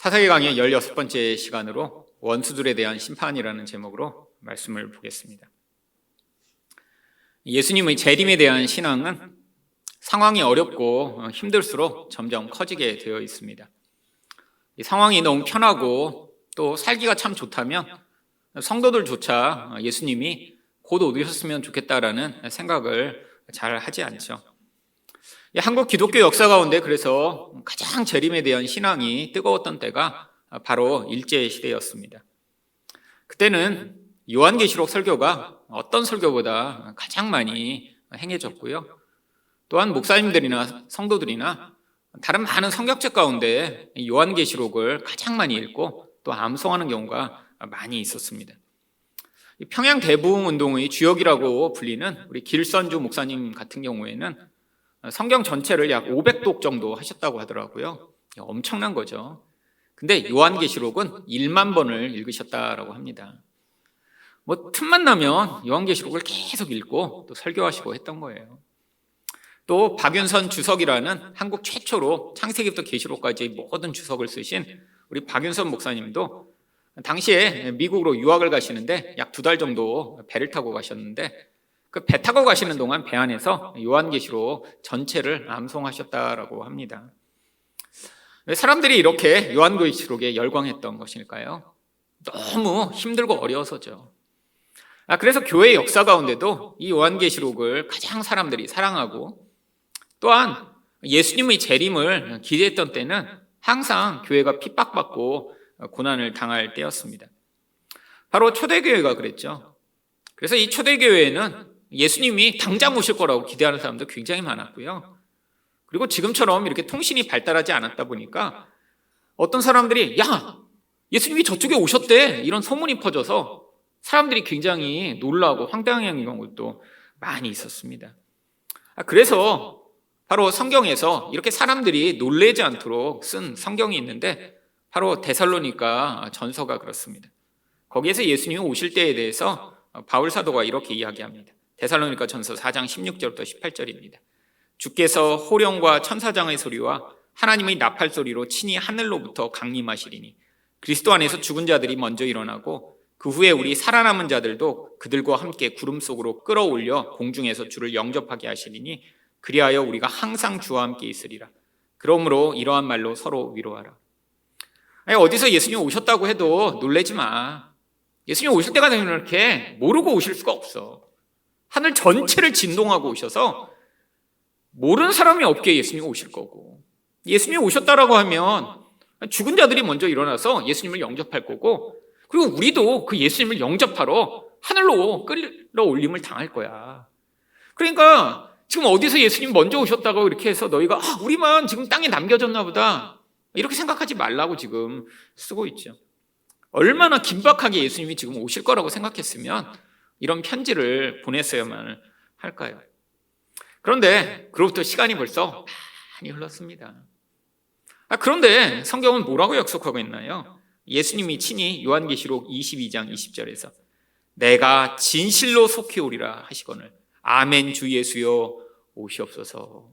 사사기 강의 16번째 시간으로 원수들에 대한 심판이라는 제목으로 말씀을 보겠습니다. 예수님의 재림에 대한 신앙은 상황이 어렵고 힘들수록 점점 커지게 되어 있습니다. 이 상황이 너무 편하고 또 살기가 참 좋다면 성도들조차 예수님이 곧 오셨으면 좋겠다라는 생각을 잘 하지 않죠. 한국 기독교 역사 가운데 그래서 가장 재림에 대한 신앙이 뜨거웠던 때가 바로 일제시대였습니다. 그때는 요한계시록 설교가 어떤 설교보다 가장 많이 행해졌고요. 또한 목사님들이나 성도들이나 다른 많은 성경책 가운데 요한계시록을 가장 많이 읽고 또 암송하는 경우가 많이 있었습니다. 평양 대부흥운동의 주역이라고 불리는 우리 길선주 목사님 같은 경우에는 성경 전체를 약 500독 정도 하셨다고 하더라고요. 엄청난 거죠. 근데 요한계시록은 1만 번을 읽으셨다라고 합니다. 틈만 나면 요한계시록을 계속 읽고 또 설교하시고 했던 거예요. 또 박윤선 주석이라는 한국 최초로 창세기부터 계시록까지 모든 주석을 쓰신 우리 박윤선 목사님도 당시에 미국으로 유학을 가시는데 약 2달 정도 배를 타고 가셨는데 그 배 타고 가시는 동안 배 안에서 요한계시록 전체를 암송하셨다라고 합니다. 왜 사람들이 이렇게 요한계시록에 열광했던 것일까요? 너무 힘들고 어려워서죠. 그래서 교회 역사 가운데도 이 요한계시록을 가장 사람들이 사랑하고 또한 예수님의 재림을 기대했던 때는 항상 교회가 핍박받고 고난을 당할 때였습니다. 바로 초대교회가 그랬죠. 그래서 이 초대교회에는 예수님이 당장 오실 거라고 기대하는 사람도 굉장히 많았고요. 그리고 지금처럼 이렇게 통신이 발달하지 않았다 보니까 어떤 사람들이 야, 예수님이 저쪽에 오셨대 이런 소문이 퍼져서 사람들이 굉장히 놀라고 황당해하는 경우도 많이 있었습니다. 그래서 바로 성경에서 이렇게 사람들이 놀라지 않도록 쓴 성경이 있는데 바로 데살로니가 전서가 그렇습니다. 거기에서 예수님이 오실 때에 대해서 바울 사도가 이렇게 이야기합니다. 데살로니가 전서 4장 16절부터 18절입니다. 주께서 호령과 천사장의 소리와 하나님의 나팔 소리로 친히 하늘로부터 강림하시리니 그리스도 안에서 죽은 자들이 먼저 일어나고 그 후에 우리 살아남은 자들도 그들과 함께 구름 속으로 끌어올려 공중에서 주를 영접하게 하시리니 그리하여 우리가 항상 주와 함께 있으리라. 그러므로 이러한 말로 서로 위로하라. 어디서 예수님 오셨다고 해도 놀라지 마. 예수님 오실 때가 되면 이렇게 모르고 오실 수가 없어. 하늘 전체를 진동하고 오셔서 모르는 사람이 없게 예수님이 오실 거고, 예수님이 오셨다라고 하면 죽은 자들이 먼저 일어나서 예수님을 영접할 거고, 그리고 우리도 그 예수님을 영접하러 하늘로 끌어올림을 당할 거야. 그러니까 지금 어디서 예수님 먼저 오셨다고 이렇게 해서 너희가 우리만 지금 땅에 남겨졌나 보다 이렇게 생각하지 말라고 지금 쓰고 있죠. 얼마나 긴박하게 예수님이 지금 오실 거라고 생각했으면 이런 편지를 보냈어야만 할까요? 그런데 그로부터 시간이 벌써 많이 흘렀습니다. 그런데 성경은 뭐라고 약속하고 있나요? 예수님이 친히 요한계시록 22장 20절에서 내가 진실로 속히 오리라 하시거늘 아멘 주 예수여 오시옵소서.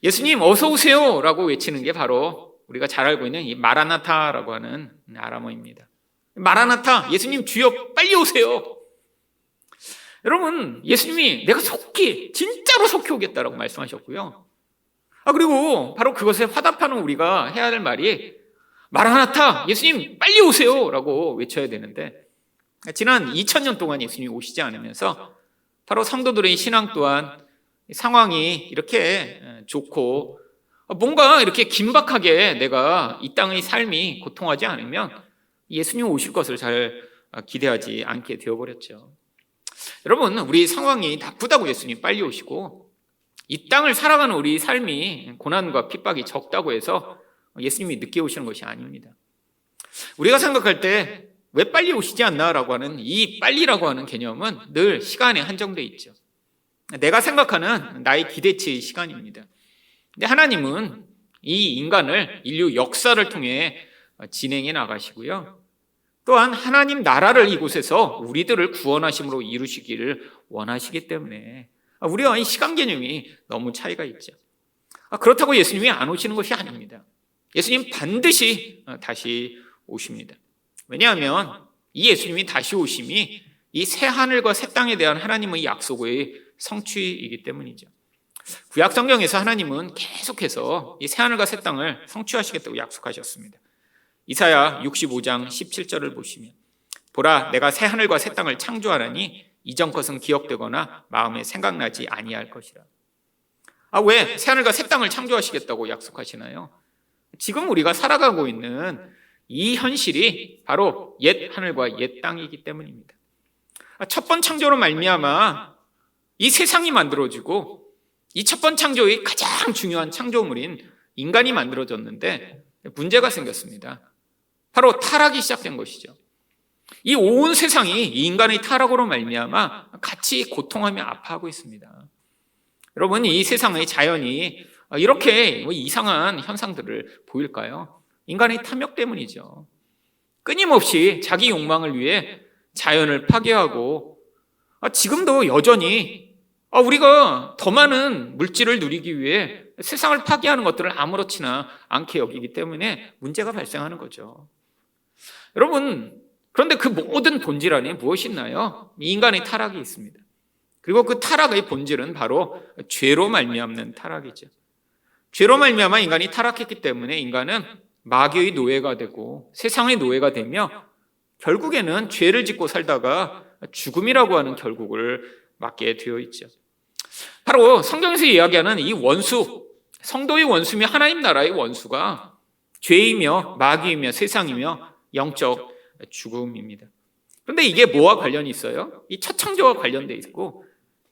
예수님 어서 오세요 라고 외치는 게 바로 우리가 잘 알고 있는 이 마라나타라고 하는 아람어입니다. 마라나타, 예수님 주여 빨리 오세요. 여러분, 예수님이 내가 속히, 진짜로 속히 오겠다라고 말씀하셨고요. 그리고 바로 그것에 화답하는 우리가 해야 할 말이 마라나타, 예수님 빨리 오세요 라고 외쳐야 되는데 지난 2000년 동안 예수님이 오시지 않으면서 바로 성도들의 신앙 또한 상황이 이렇게 좋고 뭔가 이렇게 긴박하게 내가 이 땅의 삶이 고통하지 않으면 예수님 오실 것을 잘 기대하지 않게 되어버렸죠. 여러분, 우리 상황이 나쁘다고 예수님 빨리 오시고 이 땅을 살아가는 우리 삶이 고난과 핍박이 적다고 해서 예수님이 늦게 오시는 것이 아닙니다. 우리가 생각할 때 왜 빨리 오시지 않나라고 하는 이 빨리라고 하는 개념은 늘 시간에 한정되어 있죠. 내가 생각하는 나의 기대치의 시간입니다. 근데 하나님은 이 인간을 인류 역사를 통해 진행해 나가시고요. 또한 하나님 나라를 이곳에서 우리들을 구원하심으로 이루시기를 원하시기 때문에 우리와 이 시간 개념이 너무 차이가 있죠. 그렇다고 예수님이 안 오시는 것이 아닙니다. 예수님 반드시 다시 오십니다. 왜냐하면 이 예수님이 다시 오심이 이 새 하늘과 새 땅에 대한 하나님의 약속의 성취이기 때문이죠. 구약 성경에서 하나님은 계속해서 이 새 하늘과 새 땅을 성취하시겠다고 약속하셨습니다. 이사야 65장 17절을 보시면 보라, 내가 새 하늘과 새 땅을 창조하라니 이전 것은 기억되거나 마음에 생각나지 아니할 것이라. 왜 새 하늘과 새 땅을 창조하시겠다고 약속하시나요? 지금 우리가 살아가고 있는 이 현실이 바로 옛 하늘과 옛 땅이기 때문입니다. 첫 번 창조로 말미암아 이 세상이 만들어지고 이 첫 번 창조의 가장 중요한 창조물인 인간이 만들어졌는데 문제가 생겼습니다. 바로 타락이 시작된 것이죠. 이 온 세상이 이 인간의 타락으로 말미암아 같이 고통하며 아파하고 있습니다. 여러분, 이 세상의 자연이 이렇게 이상한 현상들을 보일까요? 인간의 탐욕 때문이죠. 끊임없이 자기 욕망을 위해 자연을 파괴하고 지금도 여전히 우리가 더 많은 물질을 누리기 위해 세상을 파괴하는 것들을 아무렇지나 않게 여기기 때문에 문제가 발생하는 거죠. 여러분, 그런데 그 모든 본질 안에 무엇이 있나요? 인간의 타락이 있습니다. 그리고 그 타락의 본질은 바로 죄로 말미암는 타락이죠. 죄로 말미암아 인간이 타락했기 때문에 인간은 마귀의 노예가 되고 세상의 노예가 되며 결국에는 죄를 짓고 살다가 죽음이라고 하는 결국을 맞게 되어 있죠. 바로 성경에서 이야기하는 이 원수, 성도의 원수며 하나님 나라의 원수가 죄이며 마귀이며 세상이며 영적 죽음입니다. 그런데 이게 뭐와 관련이 있어요? 이 첫 창조와 관련돼 있고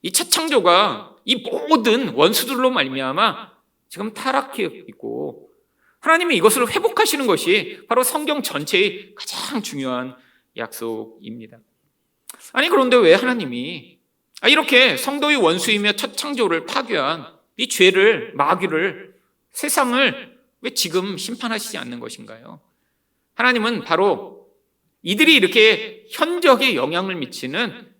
이 첫 창조가 이 모든 원수들로 말미암아 지금 타락해 있고 하나님이 이것을 회복하시는 것이 바로 성경 전체의 가장 중요한 약속입니다. 아니, 그런데 왜 하나님이 이렇게 성도의 원수이며 첫 창조를 파괴한 이 죄를, 마귀를, 세상을 왜 지금 심판하시지 않는 것인가요? 하나님은 바로 이들이 이렇게 현저하게 영향을 미치는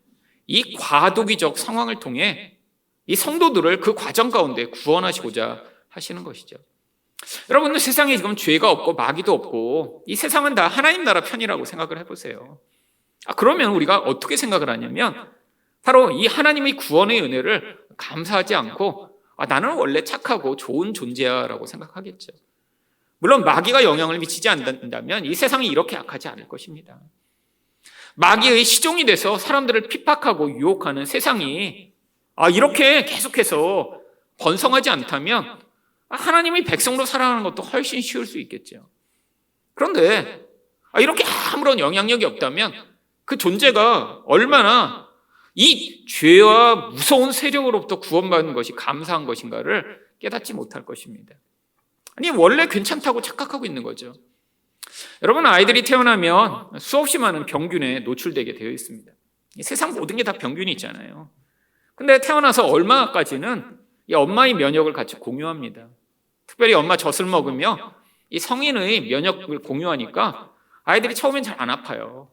이 과도기적 상황을 통해 이 성도들을 그 과정 가운데 구원하시고자 하시는 것이죠. 여러분, 세상에 지금 죄가 없고 마귀도 없고 이 세상은 다 하나님 나라 편이라고 생각을 해보세요. 그러면 우리가 어떻게 생각을 하냐면 바로 이 하나님의 구원의 은혜를 감사하지 않고 나는 원래 착하고 좋은 존재야 라고 생각하겠죠. 물론 마귀가 영향을 미치지 않는다면 이 세상이 이렇게 악하지 않을 것입니다. 마귀의 시종이 돼서 사람들을 핍박하고 유혹하는 세상이 이렇게 계속해서 번성하지 않다면 하나님의 백성으로 살아가는 것도 훨씬 쉬울 수 있겠죠. 그런데 이렇게 아무런 영향력이 없다면 그 존재가 얼마나 이 죄와 무서운 세력으로부터 구원받는 것이 감사한 것인가를 깨닫지 못할 것입니다. 아니, 원래 괜찮다고 착각하고 있는 거죠. 여러분, 아이들이 태어나면 수없이 많은 병균에 노출되게 되어 있습니다. 이 세상 모든 게 다 병균이 있잖아요. 근데 태어나서 얼마까지는 이 엄마의 면역을 같이 공유합니다. 특별히 엄마 젖을 먹으며 이 성인의 면역을 공유하니까 아이들이 처음엔 잘 안 아파요.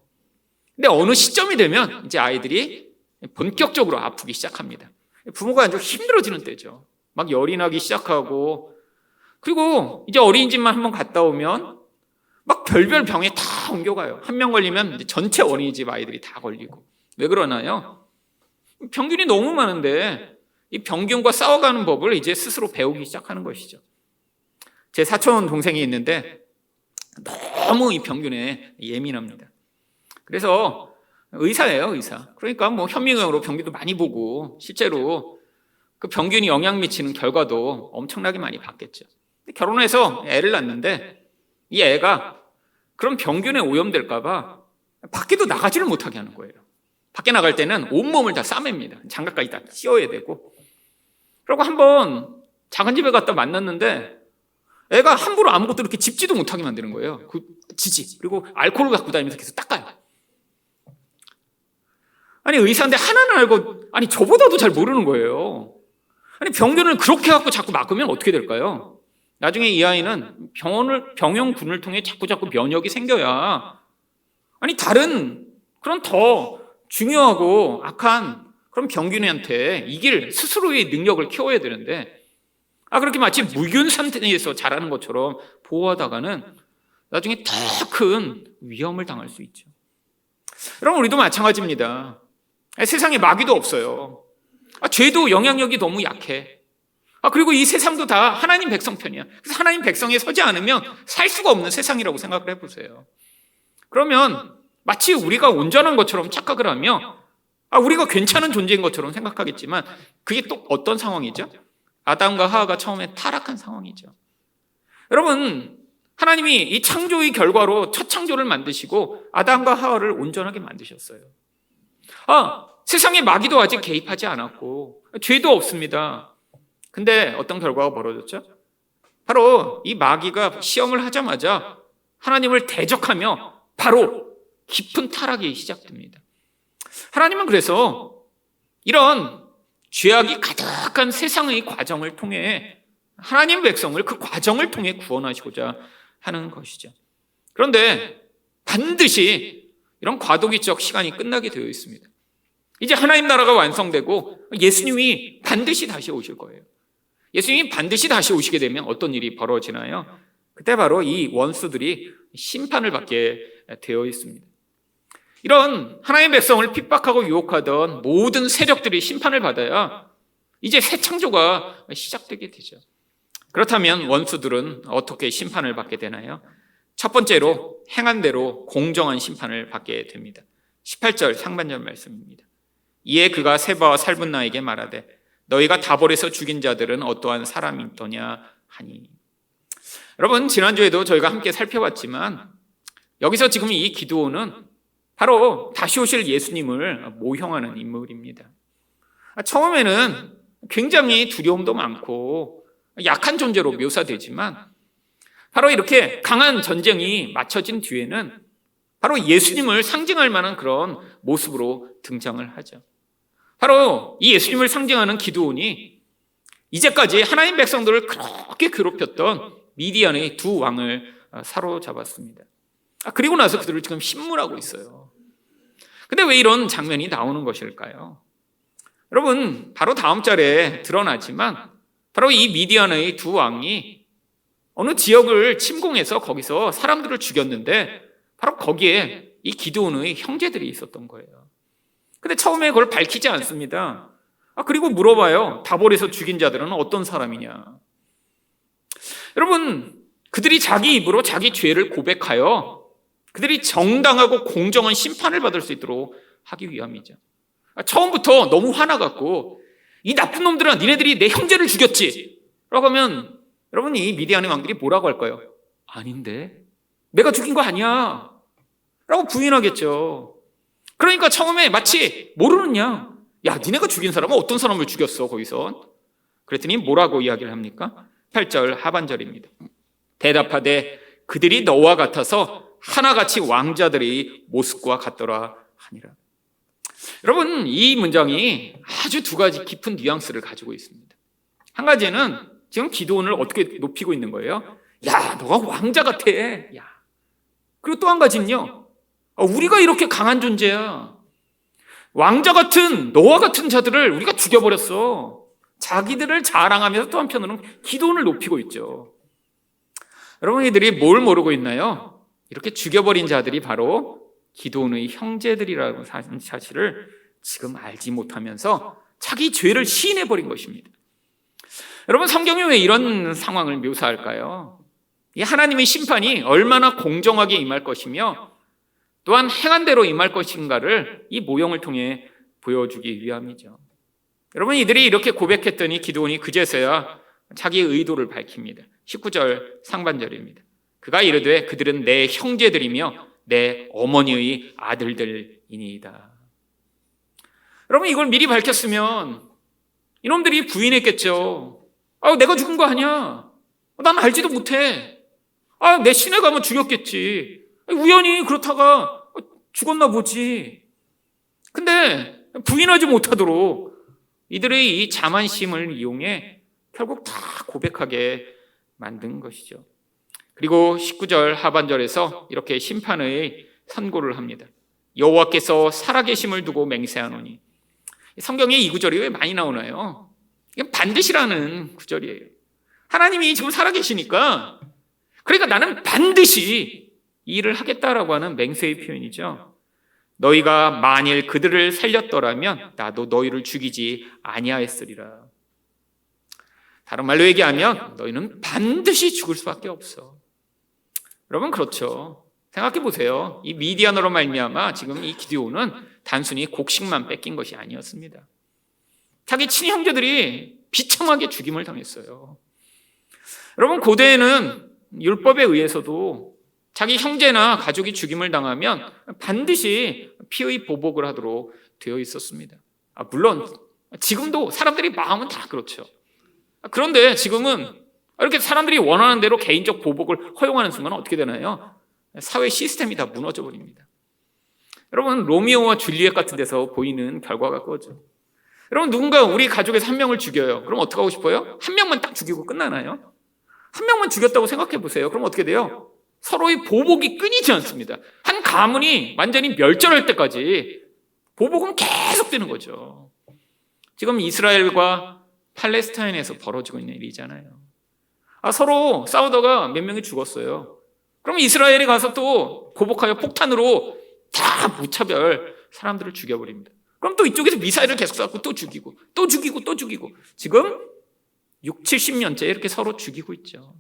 근데 어느 시점이 되면 이제 아이들이 본격적으로 아프기 시작합니다. 부모가 아주 힘들어지는 때죠. 막 열이 나기 시작하고, 그리고 이제 어린이집만 한번 갔다 오면 막 별별 병에 다 옮겨가요. 한 명 걸리면 이제 전체 어린이집 아이들이 다 걸리고. 왜 그러나요? 병균이 너무 많은데 이 병균과 싸워가는 법을 이제 스스로 배우기 시작하는 것이죠. 제 사촌 동생이 있는데 너무 이 병균에 예민합니다. 그래서 의사예요, 의사. 그러니까 뭐 현미경으로 병균도 많이 보고 실제로 그 병균이 영향 미치는 결과도 엄청나게 많이 봤겠죠. 결혼해서 애를 낳는데 이 애가 그런 병균에 오염될까 봐 밖에도 나가지를 못하게 하는 거예요. 밖에 나갈 때는 온몸을 다 싸맵니다. 장갑까지 다 씌워야 되고. 그리고 한번 작은 집에 갔다 만났는데 애가 함부로 아무것도 이렇게 짚지도 못하게 만드는 거예요. 그 지지. 그리고 알코올을 갖고 다니면서 계속 닦아요. 아니, 의사인데 하나는 알고, 아니, 저보다도 잘 모르는 거예요. 아니, 병균을 그렇게 갖고 자꾸 막으면 어떻게 될까요? 나중에 이 아이는 병원군을 통해 자꾸 면역이 생겨야, 아니, 다른 그런 더 중요하고 악한 그런 병균한테 이길 스스로의 능력을 키워야 되는데, 그렇게 마치 묵은 상태에서 자라는 것처럼 보호하다가는 나중에 더 큰 위험을 당할 수 있죠. 여러분, 우리도 마찬가지입니다. 세상에 마귀도 없어요. 죄도 영향력이 너무 약해. 그리고 이 세상도 다 하나님 백성 편이야. 그래서 하나님 백성에 서지 않으면 살 수가 없는 세상이라고 생각을 해보세요. 그러면 마치 우리가 온전한 것처럼 착각을 하며 우리가 괜찮은 존재인 것처럼 생각하겠지만 그게 또 어떤 상황이죠? 아담과 하와가 처음에 타락한 상황이죠. 여러분, 하나님이 이 창조의 결과로 첫 창조를 만드시고 아담과 하와를 온전하게 만드셨어요. 세상에 마귀도 아직 개입하지 않았고 죄도 없습니다. 근데 어떤 결과가 벌어졌죠? 바로 이 마귀가 시험을 하자마자 하나님을 대적하며 바로 깊은 타락이 시작됩니다. 하나님은 그래서 이런 죄악이 가득한 세상의 과정을 통해 하나님 백성을 그 과정을 통해 구원하시고자 하는 것이죠. 그런데 반드시 이런 과도기적 시간이 끝나게 되어 있습니다. 이제 하나님 나라가 완성되고 예수님이 반드시 다시 오실 거예요. 예수님이 반드시 다시 오시게 되면 어떤 일이 벌어지나요? 그때 바로 이 원수들이 심판을 받게 되어 있습니다. 이런 하나님의 백성을 핍박하고 유혹하던 모든 세력들이 심판을 받아야 이제 새 창조가 시작되게 되죠. 그렇다면 원수들은 어떻게 심판을 받게 되나요? 첫 번째로 행한 대로 공정한 심판을 받게 됩니다. 18절 상반절 말씀입니다. 이에 그가 세바와 살분나에게 말하되 너희가 다볼에서 죽인 자들은 어떠한 사람이더냐 하니. 여러분, 지난주에도 저희가 함께 살펴봤지만 여기서 지금 이 기드온은 바로 다시 오실 예수님을 모형하는 인물입니다. 처음에는 굉장히 두려움도 많고 약한 존재로 묘사되지만 바로 이렇게 강한 전쟁이 맞춰진 뒤에는 바로 예수님을 상징할 만한 그런 모습으로 등장을 하죠. 바로 이 예수님을 상징하는 기드온이 이제까지 하나님 백성들을 그렇게 괴롭혔던 미디안의 두 왕을 사로잡았습니다. 그리고 나서 그들을 지금 신문하고 있어요. 근데 왜 이런 장면이 나오는 것일까요? 여러분, 바로 다음 절에 드러나지만 바로 이 미디안의 두 왕이 어느 지역을 침공해서 거기서 사람들을 죽였는데 바로 거기에 이 기드온의 형제들이 있었던 거예요. 근데 처음에 그걸 밝히지 않습니다. 그리고 물어봐요. 다볼에서 죽인 자들은 어떤 사람이냐. 여러분, 그들이 자기 입으로 자기 죄를 고백하여 그들이 정당하고 공정한 심판을 받을 수 있도록 하기 위함이죠. 처음부터 너무 화나갖고 이 나쁜 놈들아, 니네들이 내 형제를 죽였지 라고 하면 여러분, 이 미디안의 왕들이 뭐라고 할까요? 아닌데, 내가 죽인 거 아니야 라고 부인하겠죠. 그러니까 처음에 마치 모르는 양, 야, 니네가 죽인 사람은 어떤 사람을 죽였어 거기서? 그랬더니 뭐라고 이야기를 합니까? 8절 하반절입니다. 대답하되 그들이 너와 같아서 하나같이 왕자들의 모습과 같더라 하니라. 여러분, 이 문장이 아주 두 가지 깊은 뉘앙스를 가지고 있습니다. 한 가지는 지금 기드온을 어떻게 높이고 있는 거예요? 야, 너가 왕자 같아. 야. 그리고 또 한 가지는요, 우리가 이렇게 강한 존재야. 왕자 같은 너와 같은 자들을 우리가 죽여버렸어. 자기들을 자랑하면서 또 한편으로는 기드온을 높이고 있죠. 여러분, 이들이 뭘 모르고 있나요? 이렇게 죽여버린 자들이 바로 기드온의 형제들이라는 사실을 지금 알지 못하면서 자기 죄를 시인해버린 것입니다. 여러분, 성경이 왜 이런 상황을 묘사할까요? 이 하나님의 심판이 얼마나 공정하게 임할 것이며 또한 행한 대로 임할 것인가를 이 모형을 통해 보여주기 위함이죠. 여러분, 이들이 이렇게 고백했더니 기드온이 그제서야 자기의 의도를 밝힙니다. 19절 상반절입니다. 그가 이르되 그들은 내 형제들이며 내 어머니의 아들들이니이다. 여러분, 이걸 미리 밝혔으면 이놈들이 부인했겠죠. 내가 죽은 거 아니야. 난 알지도 못해. 내 시내 가면 죽였겠지. 우연히 그렇다가 죽었나 보지. 근데 부인하지 못하도록 이들의 이 자만심을 이용해 결국 다 고백하게 만든 것이죠. 그리고 19절 하반절에서 이렇게 심판의 선고를 합니다. 여호와께서 살아계심을 두고 맹세하노니. 성경에 이 구절이 왜 많이 나오나요? 이게 반드시라는 구절이에요. 하나님이 지금 살아계시니까 그러니까 나는 반드시 이 일을 하겠다라고 하는 맹세의 표현이죠. 너희가 만일 그들을 살렸더라면 나도 너희를 죽이지 아니하였으리라. 다른 말로 얘기하면 너희는 반드시 죽을 수밖에 없어. 여러분 그렇죠. 생각해 보세요. 이 미디안으로 말미암아 지금 이 기드온은 단순히 곡식만 뺏긴 것이 아니었습니다. 자기 친형제들이 비참하게 죽임을 당했어요. 여러분 고대에는 율법에 의해서도 자기 형제나 가족이 죽임을 당하면 반드시 피의 보복을 하도록 되어 있었습니다. 물론 지금도 사람들이 마음은 다 그렇죠. 그런데 지금은 이렇게 사람들이 원하는 대로 개인적 보복을 허용하는 순간 어떻게 되나요? 사회 시스템이 다 무너져 버립니다. 여러분 로미오와 줄리엣 같은 데서 보이는 결과가 그거죠. 여러분 누군가 우리 가족에서 한 명을 죽여요. 그럼 어떻게 하고 싶어요? 한 명만 딱 죽이고 끝나나요? 한 명만 죽였다고 생각해 보세요. 그럼 어떻게 돼요? 서로의 보복이 끊이지 않습니다. 한 가문이 완전히 멸절할 때까지 보복은 계속되는 거죠. 지금 이스라엘과 팔레스타인에서 벌어지고 있는 일이잖아요. 서로 싸우다가 몇 명이 죽었어요. 그럼 이스라엘이 가서 또 보복하여 폭탄으로 다 무차별 사람들을 죽여버립니다. 그럼 또 이쪽에서 미사일을 계속 쐈고 또 죽이고 또 죽이고 또 죽이고 지금 6, 70년째 이렇게 서로 죽이고 있죠.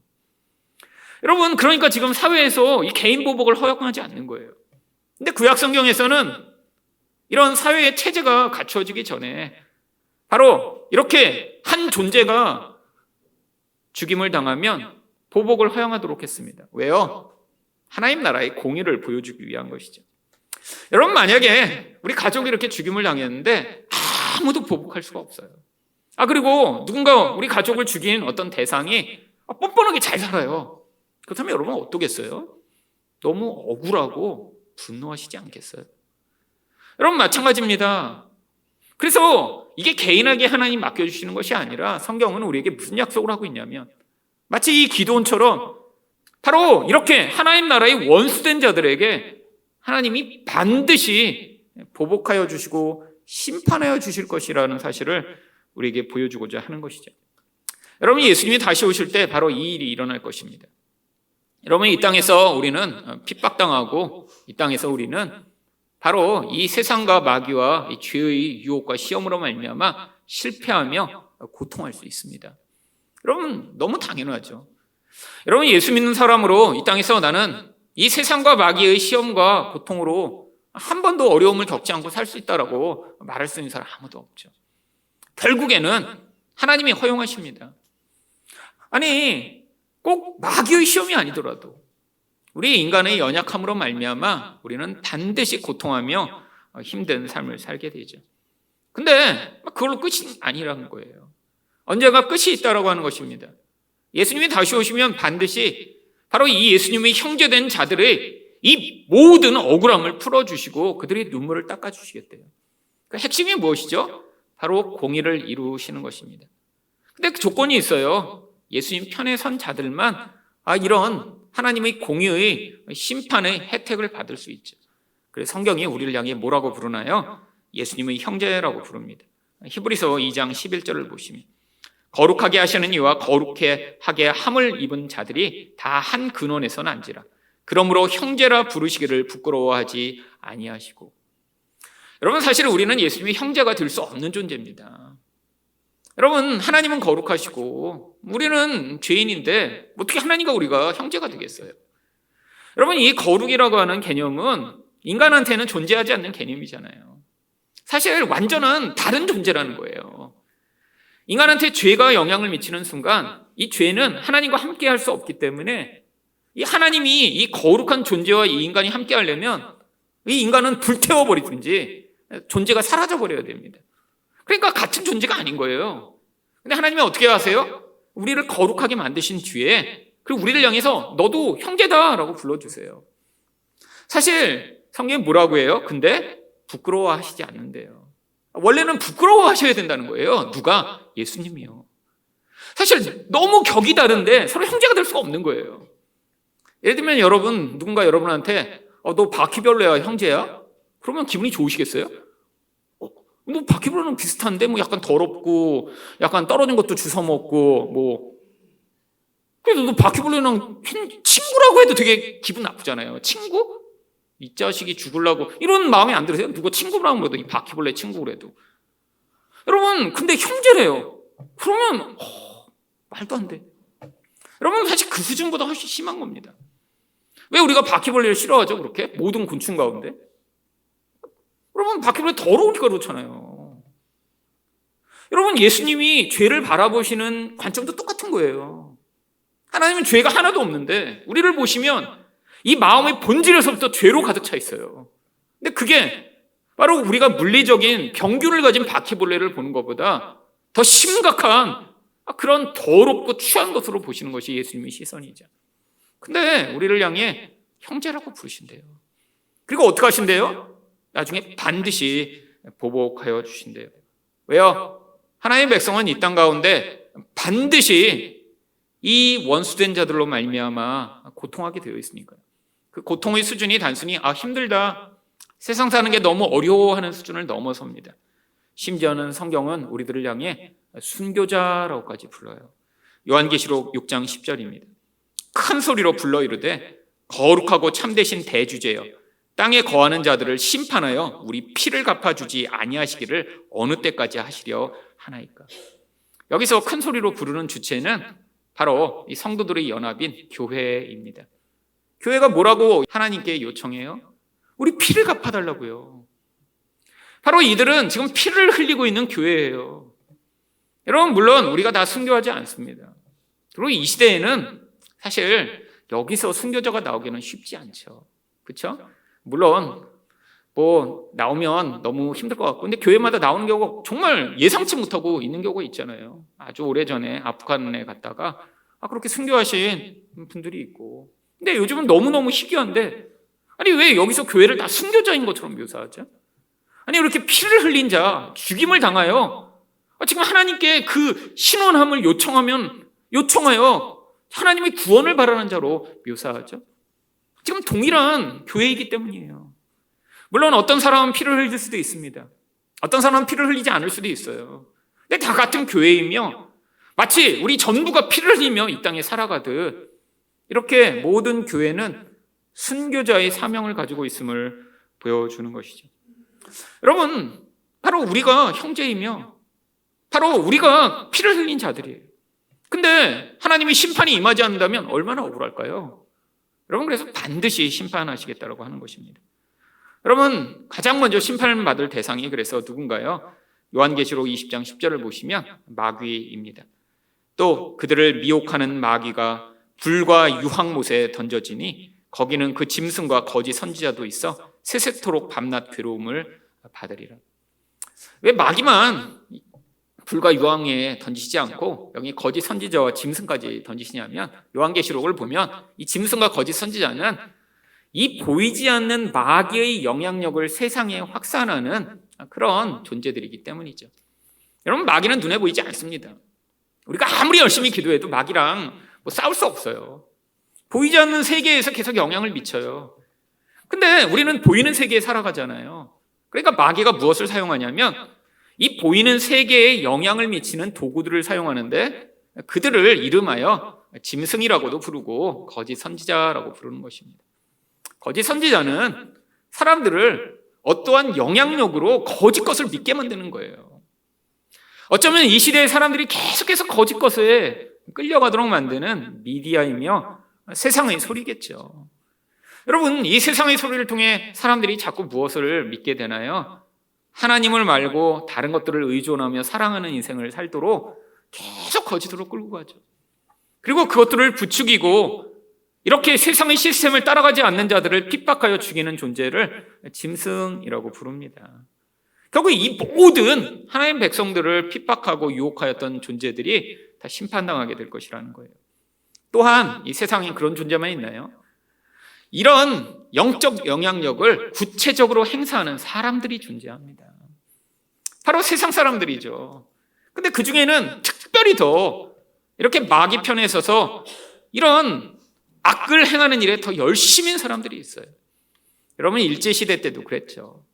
여러분 그러니까 지금 사회에서 이 개인 보복을 허용하지 않는 거예요. 근데 구약 성경에서는 이런 사회의 체제가 갖추어지기 전에 바로 이렇게 한 존재가 죽임을 당하면 보복을 허용하도록 했습니다. 왜요? 하나님 나라의 공의를 보여주기 위한 것이죠. 여러분 만약에 우리 가족이 이렇게 죽임을 당했는데 아무도 보복할 수가 없어요. 그리고 누군가 우리 가족을 죽인 어떤 대상이 뻔뻔하게 잘 살아요. 그렇다면 여러분 어떠겠어요? 너무 억울하고 분노하시지 않겠어요? 여러분 마찬가지입니다. 그래서 이게 개인에게 하나님 맡겨주시는 것이 아니라 성경은 우리에게 무슨 약속을 하고 있냐면 마치 이 기드온처럼 바로 이렇게 하나님 나라의 원수된 자들에게 하나님이 반드시 보복하여 주시고 심판하여 주실 것이라는 사실을 우리에게 보여주고자 하는 것이죠. 여러분 예수님이 다시 오실 때 바로 이 일이 일어날 것입니다. 여러분 이 땅에서 우리는 핍박당하고 이 땅에서 우리는 바로 이 세상과 마귀와 이 죄의 유혹과 시험으로 말미암아 실패하며 고통할 수 있습니다. 여러분 너무 당연하죠. 여러분 예수 믿는 사람으로 이 땅에서 나는 이 세상과 마귀의 시험과 고통으로 한 번도 어려움을 겪지 않고 살 수 있다라고 말할 수 있는 사람 아무도 없죠. 결국에는 하나님이 허용하십니다. 아니 꼭 마귀의 시험이 아니더라도 우리 인간의 연약함으로 말미암아 우리는 반드시 고통하며 힘든 삶을 살게 되죠. 근데 그걸로 끝이 아니라는 거예요. 언젠가 끝이 있다라고 하는 것입니다. 예수님이 다시 오시면 반드시 바로 이 예수님의 형제된 자들의 이 모든 억울함을 풀어주시고 그들의 눈물을 닦아주시겠대요. 그 핵심이 무엇이죠? 바로 공의를 이루시는 것입니다. 근데 그 조건이 있어요. 예수님 편에 선 자들만 이런 하나님의 공의의 심판의 혜택을 받을 수 있죠. 그래서 성경이 우리를 향해 뭐라고 부르나요? 예수님의 형제라고 부릅니다. 히브리서 2장 11절을 보시면 거룩하게 하시는 이와 거룩하게 함을 입은 자들이 다 한 근원에서 난지라. 그러므로 형제라 부르시기를 부끄러워하지 아니하시고. 여러분 사실 우리는 예수님의 형제가 될 수 없는 존재입니다. 여러분 하나님은 거룩하시고 우리는 죄인인데 어떻게 하나님과 우리가 형제가 되겠어요? 여러분 이 거룩이라고 하는 개념은 인간한테는 존재하지 않는 개념이잖아요. 사실 완전한 다른 존재라는 거예요. 인간한테 죄가 영향을 미치는 순간 이 죄는 하나님과 함께 할 수 없기 때문에 이 하나님이 이 거룩한 존재와 이 인간이 함께 하려면 이 인간은 불태워버리든지 존재가 사라져버려야 됩니다. 그러니까 같은 존재가 아닌 거예요. 근데 하나님이 어떻게 하세요? 우리를 거룩하게 만드신 뒤에 그리고 우리를 향해서 너도 형제다라고 불러주세요. 사실 성경이 뭐라고 해요? 근데 부끄러워하시지 않는데요. 원래는 부끄러워하셔야 된다는 거예요. 누가? 예수님이요. 사실 너무 격이 다른데 서로 형제가 될 수가 없는 거예요. 예를 들면 여러분 누군가 여러분한테 너 바퀴벌레야 형제야? 그러면 기분이 좋으시겠어요? 뭐 바퀴벌레는 비슷한데 뭐 약간 더럽고 약간 떨어진 것도 주워 먹고 뭐 그래서 너 바퀴벌레랑 친구라고 해도 되게 기분 나쁘잖아요. 친구? 이 자식이 죽으려고 이런 마음이 안 들으세요? 누가 친구라고 해도 이 바퀴벌레 친구래도. 여러분 근데 형제래요. 그러면 말도 안 돼. 여러분 사실 그 수준보다 훨씬 심한 겁니다. 왜 우리가 바퀴벌레를 싫어하죠? 그렇게 모든 곤충 가운데. 여러분 바퀴벌레 더러우니까 그렇잖아요. 여러분 예수님이 죄를 바라보시는 관점도 똑같은 거예요. 하나님은 죄가 하나도 없는데 우리를 보시면 이 마음의 본질에서부터 죄로 가득 차 있어요. 근데 그게 바로 우리가 물리적인 병균을 가진 바퀴벌레를 보는 것보다 더 심각한 그런 더럽고 추한 것으로 보시는 것이 예수님의 시선이죠. 근데 우리를 향해 형제라고 부르신대요. 그리고 어떻게 하신대요? 나중에 반드시 보복하여 주신대요. 왜요? 하나님의 백성은 이 땅 가운데 반드시 이 원수된 자들로 말미암아 고통하게 되어 있으니까요. 그 고통의 수준이 단순히 힘들다, 세상 사는 게 너무 어려워하는 수준을 넘어섭니다. 심지어는 성경은 우리들을 향해 순교자라고까지 불러요. 요한계시록 6장 10절입니다. 큰 소리로 불러 이르되 거룩하고 참되신 대주제여 땅에 거하는 자들을 심판하여 우리 피를 갚아주지 아니하시기를 어느 때까지 하시려 하나이까. 여기서 큰 소리로 부르는 주체는 바로 이 성도들의 연합인 교회입니다. 교회가 뭐라고 하나님께 요청해요? 우리 피를 갚아달라고요. 바로 이들은 지금 피를 흘리고 있는 교회예요. 여러분 물론 우리가 다 순교하지 않습니다. 그리고 이 시대에는 사실 여기서 순교자가 나오기는 쉽지 않죠. 그렇죠? 물론 나오면 너무 힘들 것 같고 근데 교회마다 나오는 경우가 정말 예상치 못하고 있는 경우가 있잖아요. 아주 오래전에 아프간에 갔다가 그렇게 순교하신 분들이 있고 근데 요즘은 너무너무 희귀한데 아니 왜 여기서 교회를 다 순교자인 것처럼 묘사하죠? 아니 이렇게 피를 흘린 자, 죽임을 당하여 지금 하나님께 그 신원함을 요청하여 하나님의 구원을 바라는 자로 묘사하죠. 지금 동일한 교회이기 때문이에요. 물론 어떤 사람은 피를 흘릴 수도 있습니다. 어떤 사람은 피를 흘리지 않을 수도 있어요. 근데 다 같은 교회이며 마치 우리 전부가 피를 흘리며 이 땅에 살아가듯 이렇게 모든 교회는 순교자의 사명을 가지고 있음을 보여주는 것이죠. 여러분 바로 우리가 형제이며 바로 우리가 피를 흘린 자들이에요. 근데 하나님의 심판이 임하지 않는다면 얼마나 억울할까요? 여러분 그래서 반드시 심판하시겠다고 하는 것입니다. 여러분 가장 먼저 심판을 받을 대상이 그래서 누군가요? 요한계시록 20장 10절을 보시면 마귀입니다. 또 그들을 미혹하는 마귀가 불과 유황못에 던져지니 거기는 그 짐승과 거짓 선지자도 있어 세세토록 밤낮 괴로움을 받으리라. 왜 마귀만 불과 유황에 던지시지 않고 여기 거짓 선지자와 짐승까지 던지시냐면 요한계시록을 보면 이 짐승과 거짓 선지자는 이 보이지 않는 마귀의 영향력을 세상에 확산하는 그런 존재들이기 때문이죠. 여러분 마귀는 눈에 보이지 않습니다. 우리가 아무리 열심히 기도해도 마귀랑 싸울 수 없어요. 보이지 않는 세계에서 계속 영향을 미쳐요. 근데 우리는 보이는 세계에 살아가잖아요. 그러니까 마귀가 무엇을 사용하냐면 이 보이는 세계에 영향을 미치는 도구들을 사용하는데 그들을 이름하여 짐승이라고도 부르고 거짓 선지자라고 부르는 것입니다. 거짓 선지자는 사람들을 어떠한 영향력으로 거짓 것을 믿게 만드는 거예요. 어쩌면 이 시대의 사람들이 계속해서 거짓 것에 끌려가도록 만드는 미디어이며 세상의 소리겠죠. 여러분 이 세상의 소리를 통해 사람들이 자꾸 무엇을 믿게 되나요? 하나님을 말고 다른 것들을 의존하며 사랑하는 인생을 살도록 계속 거짓으로 끌고 가죠. 그리고 그것들을 부추기고 이렇게 세상의 시스템을 따라가지 않는 자들을 핍박하여 죽이는 존재를 짐승이라고 부릅니다. 결국 이 모든 하나님 백성들을 핍박하고 유혹하였던 존재들이 다 심판당하게 될 것이라는 거예요. 또한 이 세상에 그런 존재만 있나요? 이런 영적 영향력을 구체적으로 행사하는 사람들이 존재합니다. 바로 세상 사람들이죠. 근데 그 중에는 특별히 더 이렇게 마귀 편에 서서 이런 악을 행하는 일에 더 열심인 사람들이 있어요. 여러분 일제시대 때도 그랬죠.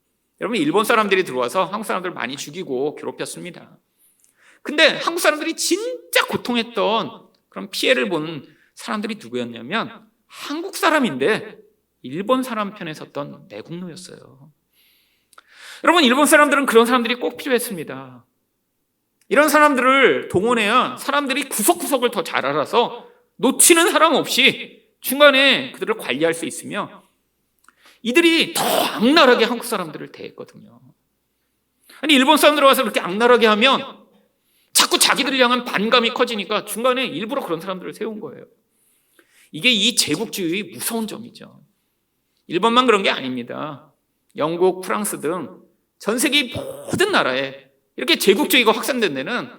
여러분 일본 사람들이 들어와서 한국 사람들 많이 죽이고 괴롭혔습니다. 근데 한국 사람들이 진짜 고통했던 그런 피해를 본 사람들이 누구였냐면 한국 사람인데 일본 사람 편에 섰던 내국노였어요. 여러분, 일본 사람들은 그런 사람들이 꼭 필요했습니다. 이런 사람들을 동원해야 사람들이 구석구석을 더 잘 알아서 놓치는 사람 없이 중간에 그들을 관리할 수 있으며, 이들이 더 악랄하게 한국 사람들을 대했거든요. 아니, 일본 사람들 와서 그렇게 악랄하게 하면 자꾸 자기들을 향한 반감이 커지니까 중간에 일부러 그런 사람들을 세운 거예요. 이게 이 제국주의의 무서운 점이죠. 일본만 그런 게 아닙니다. 영국, 프랑스 등 전 세계 모든 나라에 이렇게 제국주의가 확산된 데는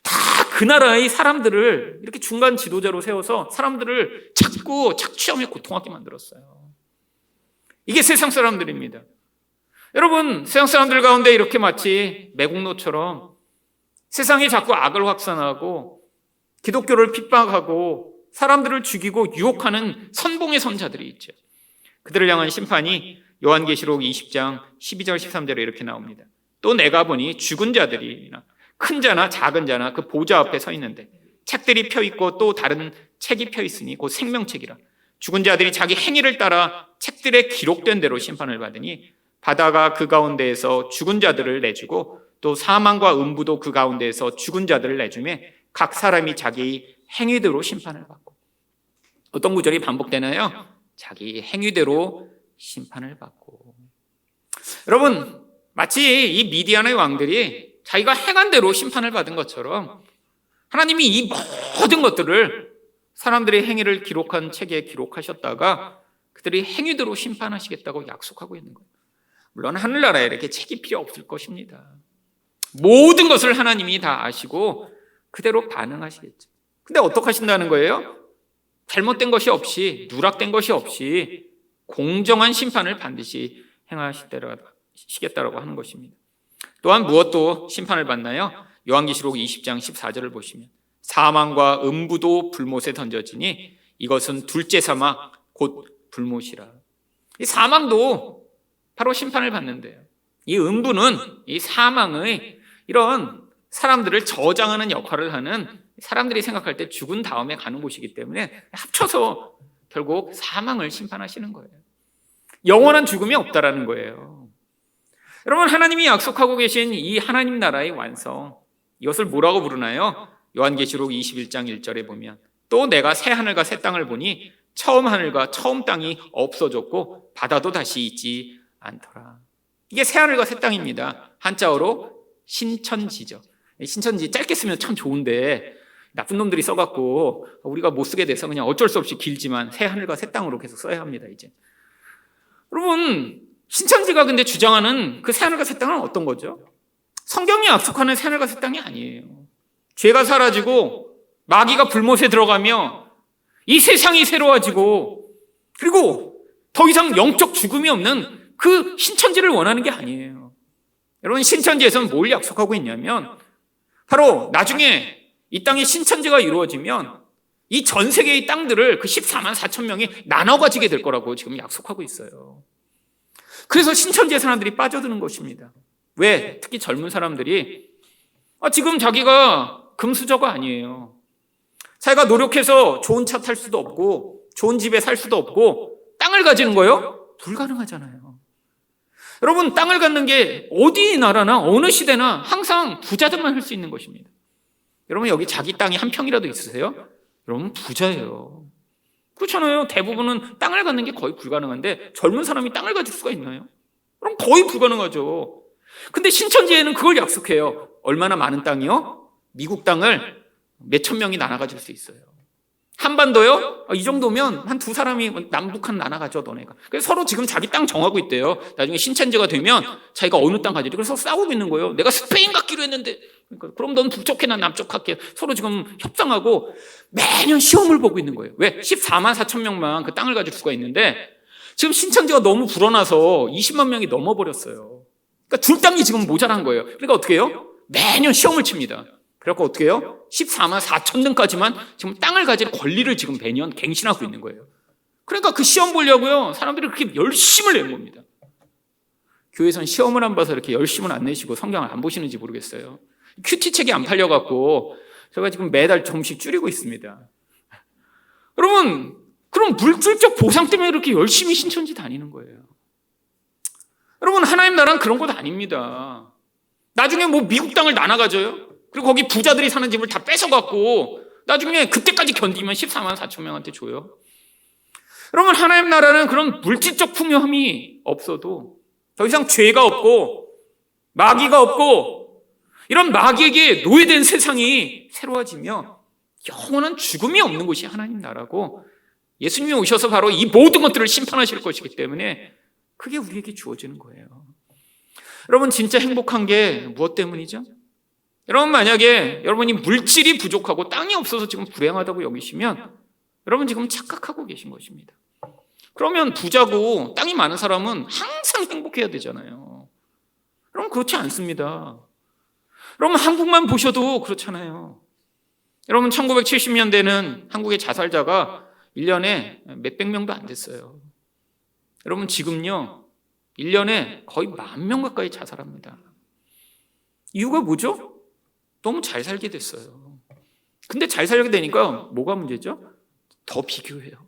다 그 나라의 사람들을 이렇게 중간 지도자로 세워서 사람들을 자꾸 착취하며 고통하게 만들었어요. 이게 세상 사람들입니다. 여러분, 세상 사람들 가운데 이렇게 마치 매국노처럼 세상에 자꾸 악을 확산하고 기독교를 핍박하고 사람들을 죽이고 유혹하는 선봉의 선자들이 있죠. 그들을 향한 심판이 요한계시록 20장 12절 13절에 이렇게 나옵니다. 또 내가 보니 죽은 자들이나 큰 자나 작은 자나 그 보좌 앞에 서 있는데 책들이 펴 있고 또 다른 책이 펴 있으니 곧 생명책이라. 죽은 자들이 자기 행위를 따라 책들에 기록된 대로 심판을 받으니 바다가 그 가운데에서 죽은 자들을 내주고 또 사망과 음부도 그 가운데에서 죽은 자들을 내주매 각 사람이 자기 행위대로 심판을 받고. 어떤 구절이 반복되나요? 자기 행위대로 심판을 받고. 여러분, 마치 이 미디안의 왕들이 자기가 행한 대로 심판을 받은 것처럼 하나님이 이 모든 것들을 사람들의 행위를 기록한 책에 기록하셨다가 그들이 행위대로 심판하시겠다고 약속하고 있는 거예요. 물론 하늘나라에 이렇게 책이 필요 없을 것입니다. 모든 것을 하나님이 다 아시고 그대로 반응하시겠죠. 근데 어떻게 하신다는 거예요? 잘못된 것이 없이, 누락된 것이 없이 공정한 심판을 반드시 행하시겠다라고 하는 것입니다. 또한 무엇도 심판을 받나요? 요한계시록 20장 14절을 보시면 사망과 음부도 불못에 던져지니 이것은 둘째 사막 곧 불못이라. 이 사망도 바로 심판을 받는데요. 이 음부는 이 사망의 이런 사람들을 저장하는 역할을 하는, 사람들이 생각할 때 죽은 다음에 가는 곳이기 때문에 합쳐서 결국 사망을 심판하시는 거예요. 영원한 죽음이 없다라는 거예요. 여러분, 하나님이 약속하고 계신 이 하나님 나라의 완성, 이것을 뭐라고 부르나요? 요한계시록 21장 1절에 보면 또 내가 새 하늘과 새 땅을 보니 처음 하늘과 처음 땅이 없어졌고 바다도 다시 있지 않더라. 이게 새 하늘과 새 땅입니다. 한자어로 신천지죠. 신천지 짧게 쓰면 참 좋은데 나쁜 놈들이 써갖고 우리가 못 쓰게 돼서 그냥 어쩔 수 없이 길지만 새 하늘과 새 땅으로 계속 써야 합니다. 이제 여러분, 신천지가 근데 주장하는 그 새 하늘과 새 땅은 어떤 거죠? 성경이 약속하는 새 하늘과 새 땅이 아니에요. 죄가 사라지고 마귀가 불못에 들어가며 이 세상이 새로워지고 그리고 더 이상 영적 죽음이 없는 그 신천지를 원하는 게 아니에요. 여러분, 신천지에서는 뭘 약속하고 있냐면 바로 나중에 이 땅에 신천지가 이루어지면 이 전 세계의 땅들을 그 14만 4천 명이 나눠 가지게 될 거라고 지금 약속하고 있어요. 그래서 신천지의 사람들이 빠져드는 것입니다. 왜? 특히 젊은 사람들이 지금 자기가 금수저가 아니에요. 자기가 노력해서 좋은 차 탈 수도 없고 좋은 집에 살 수도 없고 땅을 가지는 거요? 불가능하잖아요. 여러분, 땅을 갖는 게 어디 나라나 어느 시대나 항상 부자들만 할 수 있는 것입니다. 여러분, 여기 자기 땅이 한 평이라도 있으세요? 여러분, 부자예요. 그렇잖아요. 대부분은 땅을 갖는 게 거의 불가능한데 젊은 사람이 땅을 가질 수가 있나요? 그럼 거의 불가능하죠. 근데 신천지에는 그걸 약속해요. 얼마나 많은 땅이요? 미국 땅을 몇천 명이 나눠 가질 수 있어요. 한반도요? 이 정도면 한 두 사람이 남북한 나눠 가져, 너네가. 그래서 서로 지금 자기 땅 정하고 있대요. 나중에 신천지가 되면 자기가 어느 땅 가지지. 그래서 싸우고 있는 거예요. 내가 스페인 갖기로 했는데, 그러니까 그럼 넌 북쪽 해, 난 남쪽 할게. 서로 지금 협상하고 매년 시험을 보고 있는 거예요. 왜? 14만 4천 명만 그 땅을 가질 수가 있는데 지금 신천지가 너무 불어나서 20만 명이 넘어버렸어요. 그러니까 줄 땅이 지금 모자란 거예요. 그러니까 어떻게 해요? 매년 시험을 칩니다. 그래서 어떻게 해요? 14만 4천 등까지만 지금 땅을 가질 권리를 지금 매년 갱신하고 있는 거예요. 그러니까 그 시험 보려고요, 사람들이 그렇게 열심을 낸 겁니다. 교회에서는 시험을 안 봐서 이렇게 열심을 안 내시고 성경을 안 보시는지 모르겠어요. 큐티 책이 안 팔려갖고 제가 지금 매달 조금씩 줄이고 있습니다. 여러분, 그럼 물질적 보상 때문에 이렇게 열심히 신천지 다니는 거예요. 여러분, 하나님 나라는 그런 것 아닙니다. 나중에 뭐 미국 땅을 나눠 가져요. 그리고 거기 부자들이 사는 집을 다 뺏어갖고 나중에 그때까지 견디면 14만 4천 명한테 줘요. 여러분, 하나님 나라는 그런 물질적 풍요함이 없어도 더 이상 죄가 없고 마귀가 없고 이런 마귀에게 노예된 세상이 새로워지며 영원한 죽음이 없는 곳이 하나님 나라고, 예수님이 오셔서 바로 이 모든 것들을 심판하실 것이기 때문에 그게 우리에게 주어지는 거예요. 여러분, 진짜 행복한 게 무엇 때문이죠? 여러분, 만약에 여러분이 물질이 부족하고 땅이 없어서 지금 불행하다고 여기시면 여러분 지금 착각하고 계신 것입니다. 그러면 부자고 땅이 많은 사람은 항상 행복해야 되잖아요. 여러분, 그렇지 않습니다. 여러분, 한국만 보셔도 그렇잖아요. 여러분, 1970년대는 한국의 자살자가 1년에 몇백 명도 안 됐어요. 여러분, 지금요 1년에 거의 10,000명 가까이 자살합니다. 이유가 뭐죠? 너무 잘 살게 됐어요. 근데 잘 살게 되니까 뭐가 문제죠? 더 비교해요.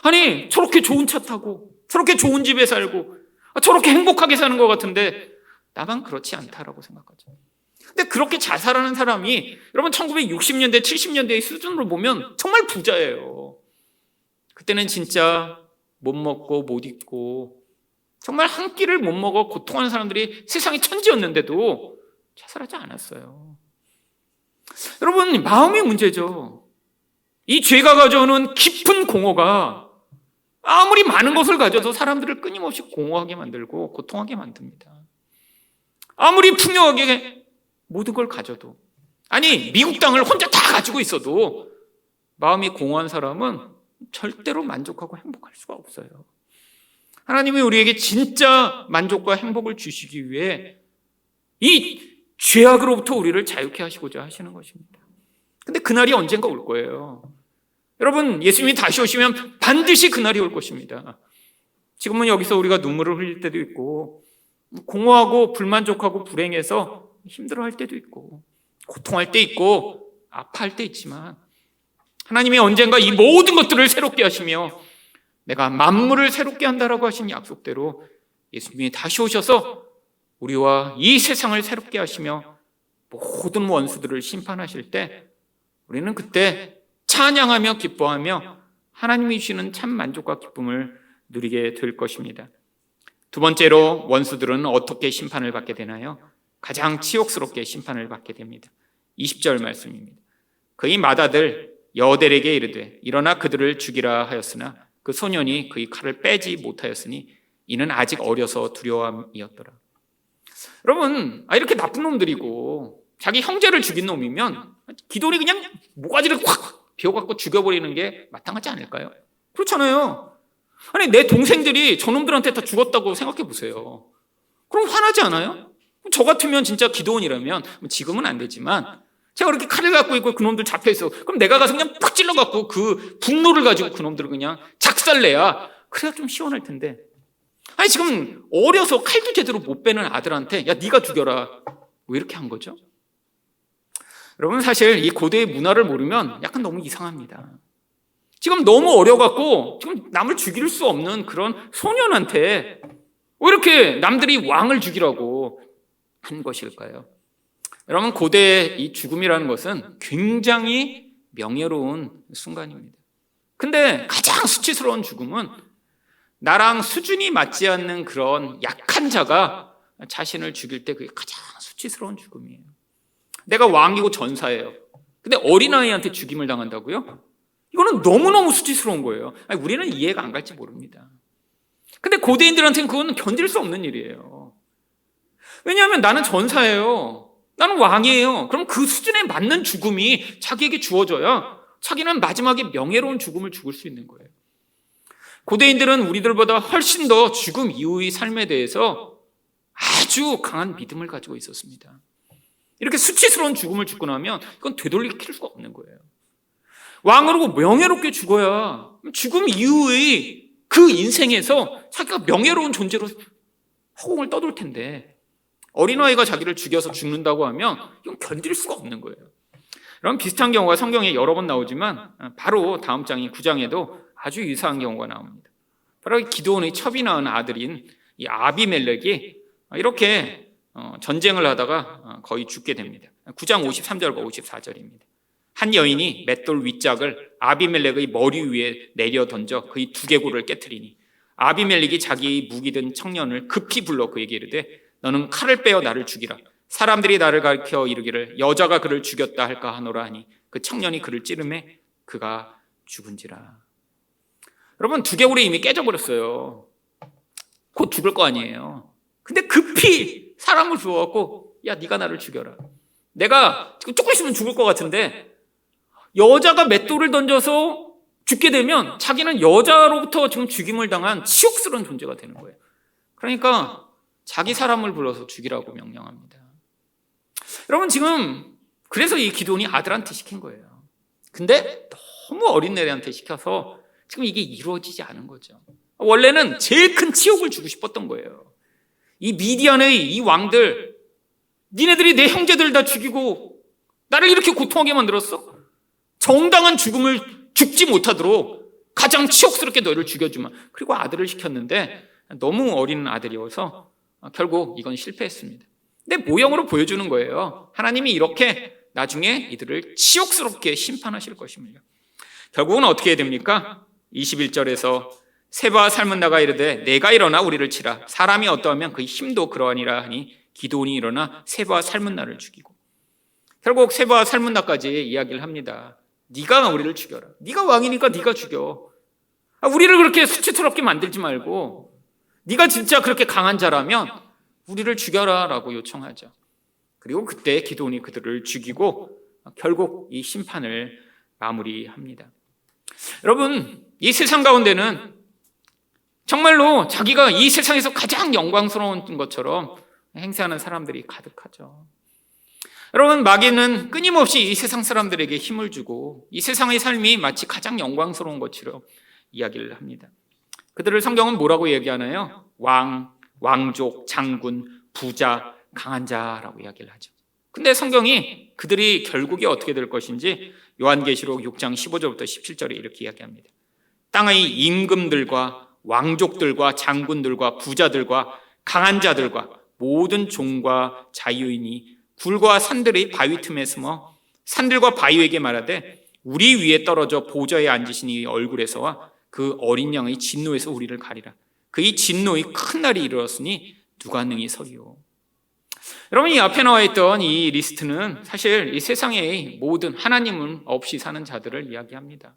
아니, 저렇게 좋은 차 타고 저렇게 좋은 집에 살고 저렇게 행복하게 사는 것 같은데 나만 그렇지 않다라고 생각하죠. 근데 그렇게 자살하는 사람이 여러분 1960년대 70년대의 수준으로 보면 정말 부자예요. 그때는 진짜 못 먹고 못 입고 정말 한 끼를 못 먹어 고통하는 사람들이 세상에 천지였는데도 자살하지 않았어요. 여러분, 마음이 문제죠. 이 죄가 가져오는 깊은 공허가 아무리 많은 것을 가져도 사람들을 끊임없이 공허하게 만들고 고통하게 만듭니다. 아무리 풍요하게 모든 걸 가져도, 아니 미국 땅을 혼자 다 가지고 있어도 마음이 공허한 사람은 절대로 만족하고 행복할 수가 없어요. 하나님이 우리에게 진짜 만족과 행복을 주시기 위해 이 죄악으로부터 우리를 자유케 하시고자 하시는 것입니다. 근데 그날이 언젠가 올 거예요. 여러분, 예수님이 다시 오시면 반드시 그날이 올 것입니다. 지금은 여기서 우리가 눈물을 흘릴 때도 있고 공허하고 불만족하고 불행해서 힘들어할 때도 있고 고통할 때 있고 아파할 때 있지만 하나님이 언젠가 이 모든 것들을 새롭게 하시며 내가 만물을 새롭게 한다라고 하신 약속대로 예수님이 다시 오셔서 우리와 이 세상을 새롭게 하시며 모든 원수들을 심판하실 때 우리는 그때 찬양하며 기뻐하며 하나님이 주시는 참 만족과 기쁨을 누리게 될 것입니다. 두 번째로, 원수들은 어떻게 심판을 받게 되나요? 가장 치욕스럽게 심판을 받게 됩니다. 20절 말씀입니다. 그의 맏아들 여델에게 이르되 일어나 그들을 죽이라 하였으나 그 소년이 그의 칼을 빼지 못하였으니 이는 아직 어려서 두려움이었더라. 여러분, 이렇게 나쁜 놈들이고 자기 형제를 죽인 놈이면 기돈이 그냥 모가지를 확 베어갖고 죽여버리는 게 마땅하지 않을까요? 그렇잖아요. 아니, 내 동생들이 저놈들한테 다 죽었다고 생각해 보세요. 그럼 화나지 않아요? 저 같으면 진짜 기도원이라면, 지금은 안 되지만 제가 그렇게 칼을 갖고 있고 그놈들 잡혀있어, 그럼 내가 가서 그냥 팍 찔러갖고 그 분노를 가지고 그놈들을 그냥 작살내야 그래야 좀 시원할 텐데, 아니 지금 어려서 칼도 제대로 못 빼는 아들한테 야 네가 죽여라, 왜 이렇게 한 거죠? 여러분, 사실 이 고대의 문화를 모르면 약간 너무 이상합니다. 지금 너무 어려갖고 지금 남을 죽일 수 없는 그런 소년한테 왜 이렇게 남들이 왕을 죽이라고 한 것일까요? 여러분, 고대의 이 죽음이라는 것은 굉장히 명예로운 순간입니다. 근데 가장 수치스러운 죽음은 나랑 수준이 맞지 않는 그런 약한 자가 자신을 죽일 때 그게 가장 수치스러운 죽음이에요. 내가 왕이고 전사예요. 근데 어린아이한테 죽임을 당한다고요? 이거는 너무너무 수치스러운 거예요. 아니, 우리는 이해가 안 갈지 모릅니다. 근데 고대인들한테는 그건 견딜 수 없는 일이에요. 왜냐하면 나는 전사예요. 나는 왕이에요. 그럼 그 수준에 맞는 죽음이 자기에게 주어져야 자기는 마지막에 명예로운 죽음을 죽을 수 있는 거예요. 고대인들은 우리들보다 훨씬 더 죽음 이후의 삶에 대해서 아주 강한 믿음을 가지고 있었습니다. 이렇게 수치스러운 죽음을 죽고 나면 이건 되돌릴 수가 없는 거예요. 왕으로 명예롭게 죽어야 죽음 이후의 그 인생에서 자기가 명예로운 존재로 허공을 떠돌 텐데, 어린아이가 자기를 죽여서 죽는다고 하면 이건 견딜 수가 없는 거예요. 이런 비슷한 경우가 성경에 여러 번 나오지만 바로 다음 장인 9장에도 아주 유사한 경우가 나옵니다. 바로 기드온의 첩이 낳은 아들인 이 아비멜렉이 이렇게 전쟁을 하다가 거의 죽게 됩니다. 9장 53절과 54절입니다. 한 여인이 맷돌 윗짝을 아비멜렉의 머리 위에 내려 던져 그의 두개골을 깨트리니 아비멜렉이 자기의 무기든 청년을 급히 불러 그에게 이르되 너는 칼을 빼어 나를 죽이라. 사람들이 나를 가리켜 이르기를 여자가 그를 죽였다 할까 하노라 하니 그 청년이 그를 찌르매 그가 죽은지라. 여러분, 두개골이 이미 깨져버렸어요. 곧 죽을 거 아니에요. 근데 급히 사람을 부어갖고 야, 네가 나를 죽여라. 내가 조금 있으면 죽을 것 같은데 여자가 맷돌을 던져서 죽게 되면 자기는 여자로부터 지금 죽임을 당한 치욕스러운 존재가 되는 거예요. 그러니까 자기 사람을 불러서 죽이라고 명령합니다. 여러분, 지금 그래서 이 기드온이 아들한테 시킨 거예요. 근데 너무 어린 애한테 시켜서 지금 이게 이루어지지 않은 거죠. 원래는 제일 큰 치욕을 주고 싶었던 거예요. 이 미디안의 이 왕들, 니네들이 내 형제들 다 죽이고 나를 이렇게 고통하게 만들었어? 정당한 죽음을 죽지 못하도록 가장 치욕스럽게 너희를 죽여주마. 그리고 아들을 시켰는데 너무 어린 아들이어서 결국 이건 실패했습니다. 근데 모형으로 보여주는 거예요. 하나님이 이렇게 나중에 이들을 치욕스럽게 심판하실 것입니다. 결국은 어떻게 해야 됩니까? 21절에서 세바와 살문나가 이르되 내가 일어나 우리를 치라. 사람이 어떠하면 그의 힘도 그러하니라 하니 기드온이 일어나 세바와 살문나를 죽이고, 결국 세바와 살문나까지 이야기를 합니다. 네가 우리를 죽여라. 네가 왕이니까 네가 죽여. 우리를 그렇게 수치스럽게 만들지 말고 네가 진짜 그렇게 강한 자라면 우리를 죽여라 라고 요청하죠. 그리고 그때 기드온이 그들을 죽이고 결국 이 심판을 마무리합니다. 여러분, 이 세상 가운데는 정말로 자기가 이 세상에서 가장 영광스러운 것처럼 행세하는 사람들이 가득하죠. 여러분, 마귀는 끊임없이 이 세상 사람들에게 힘을 주고 이 세상의 삶이 마치 가장 영광스러운 것처럼 이야기를 합니다. 그들을 성경은 뭐라고 얘기하나요? 왕, 왕족, 장군, 부자, 강한 자라고 이야기를 하죠. 근데 성경이 그들이 결국에 어떻게 될 것인지 요한계시록 6장 15절부터 17절에 이렇게 이야기합니다. 땅의 임금들과 왕족들과 장군들과 부자들과 강한 자들과 모든 종과 자유인이 굴과 산들의 바위 틈에 숨어 산들과 바위에게 말하되 우리 위에 떨어져 보좌에 앉으신 이 얼굴에서와 그 어린 양의 진노에서 우리를 가리라. 그의 진노의 큰 날이 이르렀으니 누가 능히 서리요. 여러분, 이 앞에 나와 있던 이 리스트는 사실 이 세상의 모든 하나님은 없이 사는 자들을 이야기합니다.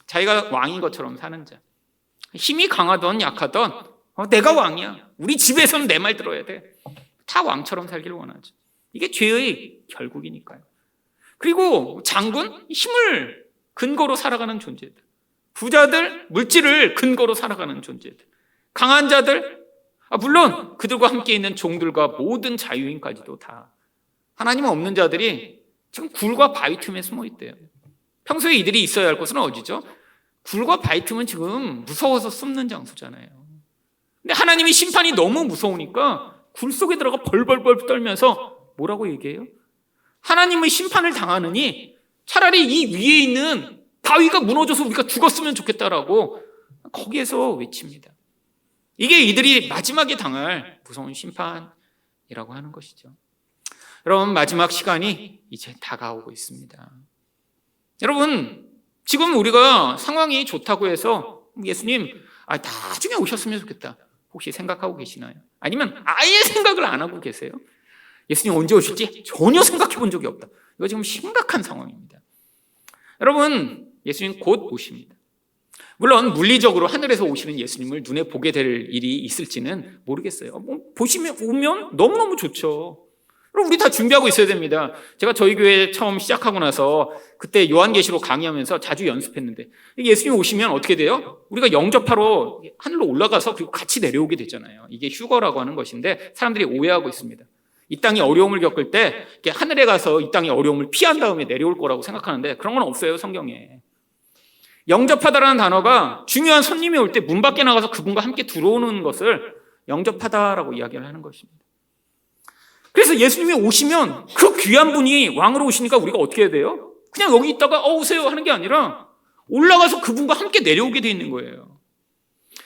자기가 왕인 것처럼 사는 자, 힘이 강하던 약하던 내가 왕이야, 우리 집에서는 내 말 들어야 돼, 다 왕처럼 살기를 원하죠. 이게 죄의 결국이니까요. 그리고 장군, 힘을 근거로 살아가는 존재들, 부자들, 물질을 근거로 살아가는 존재들, 강한 자들, 물론 그들과 함께 있는 종들과 모든 자유인까지도 다 하나님 없는 자들이 지금 굴과 바위 틈에 숨어 있대요. 평소에 이들이 있어야 할 곳은 어디죠? 굴과 바위 틈은 지금 무서워서 숨는 장소잖아요. 근데 하나님이 심판이 너무 무서우니까 굴 속에 들어가 벌벌벌 떨면서 뭐라고 얘기해요? 하나님의 심판을 당하느니 차라리 이 위에 있는 바위가 무너져서 우리가 죽었으면 좋겠다라고 거기에서 외칩니다. 이게 이들이 마지막에 당할 무서운 심판이라고 하는 것이죠. 여러분, 마지막 시간이 이제 다가오고 있습니다. 여러분, 지금 우리가 상황이 좋다고 해서 예수님 나중에 오셨으면 좋겠다 혹시 생각하고 계시나요? 아니면 아예 생각을 안 하고 계세요? 예수님 언제 오실지 전혀 생각해 본 적이 없다. 이거 지금 심각한 상황입니다. 여러분, 예수님 곧 오십니다. 물론 물리적으로 하늘에서 오시는 예수님을 눈에 보게 될 일이 있을지는 모르겠어요. 오면 너무너무 좋죠. 그럼 우리 다 준비하고 있어야 됩니다. 제가 저희 교회 처음 시작하고 나서 그때 요한계시록 강의하면서 자주 연습했는데 예수님 오시면 어떻게 돼요? 우리가 영접하러 하늘로 올라가서 그리고 같이 내려오게 되잖아요. 이게 휴거라고 하는 것인데 사람들이 오해하고 있습니다. 이 땅이 어려움을 겪을 때 하늘에 가서 이 땅의 어려움을 피한 다음에 내려올 거라고 생각하는데 그런 건 없어요, 성경에. 영접하다라는 단어가 중요한 손님이 올 때 문 밖에 나가서 그분과 함께 들어오는 것을 영접하다라고 이야기를 하는 것입니다. 그래서 예수님이 오시면 그 귀한 분이 왕으로 오시니까 우리가 어떻게 해야 돼요? 그냥 여기 있다가 오세요 하는 게 아니라 올라가서 그분과 함께 내려오게 돼 있는 거예요.